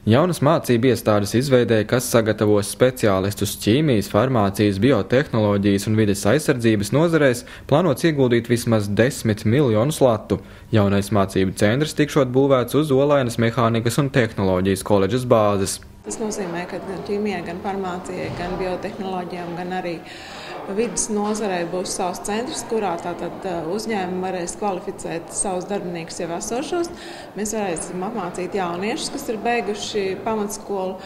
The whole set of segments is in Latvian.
Jaunas mācību iestādes izveidē, kas sagatavos speciālistus ķīmijas, farmācijas, biotehnoloģijas un vides aizsardzības nozarēs, plānots ieguldīt vismaz 10 miljonus latu. Jaunais mācību centrs tikšot būvēts uz Olainas mehānikas un tehnoloģijas koledžas bāzes. Tas nozīmē, ka gan ķīmijai, gan farmācijai, gan biotehnoloģijām, gan arī vidas nozarei būs savs centrs, kurā tātad uzņēmumi varēs kvalificēt savus darbiniekus jau esošos. Mēs varēsim apmācīt jauniešus, kas ir beiguši pamatskolu.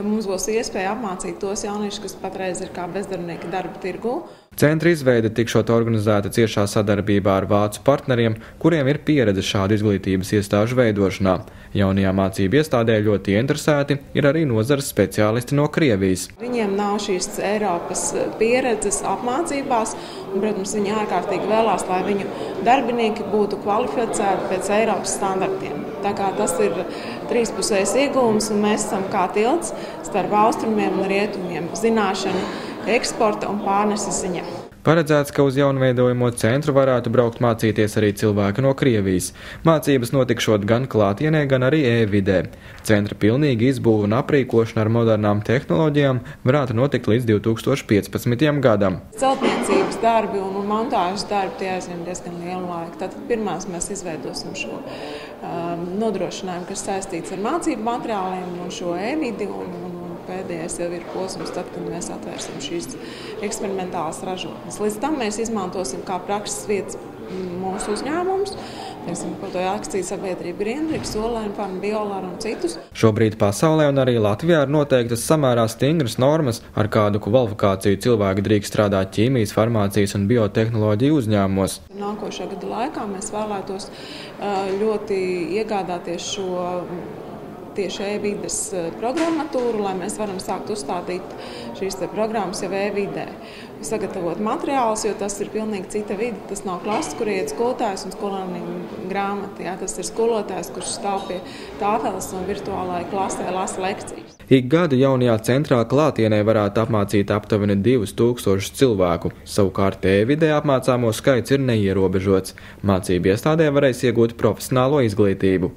Mums būs iespēja apmācīt tos jauniešus, kas patreiz ir kā bezdarbnieki darba tirgū. Centra izveide tikšot organizēta ciešā sadarbībā ar vācu partneriem, kuriem ir pieredze šādu izglītības iestāžu veidošanā. Jaunajā mācību iestādē ļoti interesēti ir arī nozares speciālisti no Krievijas. Viņiem nav šīs Eiropas pieredzes apmācībās, un, protams, viņi ārkārtīgi vēlās, lai viņu darbinieki būtu kvalificēti pēc Eiropas standartiem. Tā kā tas ir trīspusējs iegūms, un mēs esam kā tilts starp austrumiem un rietumiem zināšanu, eksporta un pārneses ziņā. Paredzēts, ka uz jaunveidojamo centru varētu braukt mācīties arī cilvēki no Krievijas. Mācības notikšot gan klātienē, gan arī e-vidē. Centra pilnīgi izbūve un aprīkošana ar modernām tehnoloģijām varētu notikt līdz 2015. gadam. Celtniecības darbi un montāžas darbi tie aizņem diezgan lielu laiku. Tātad pirmās mēs izveidosim šo nodrošinājumu, kas saistīts ar mācību materiāliem un šo e-vidi, un pēdējais jau ir posms, tad, kad mēs atvērsim šīs eksperimentālas ražotnes. Līdz tam mēs izmantosim kā prakses vietas mūsu uzņēmumus, par to akciju sabiedrību Grindriks, Olaina Farma, Biolāra un citus. Šobrīd pasaulē un arī Latvijā ir noteiktas samērā stingras normas, ar kādu kvalifikāciju cilvēki drīkst strādāt ķīmijas, farmācijas un biotehnoloģiju uzņēmumos. Nākošā gada laikā mēs vēlētos ļoti iegādāties šo tieši e-vides programmatūru, lai mēs varam sākt uzstādīt šīs programmas jau e-vidē. Sagatavot materiālus, jo tas ir pilnīgi cita vide. Tas nav klases, kur iet skolotājs un skolēniem grāmata. Jā, tas ir skolotājs, kurš stāv pie tāfeles un virtuālajā klasē lasa lekcijas. Ik gadu jaunajā centrā klātienē varētu apmācīt aptuveni 2000 cilvēku. Savukārt e-vidē apmācāmo skaits ir neierobežots. Mācību iestādē varēs iegūt profesionālo izglītību.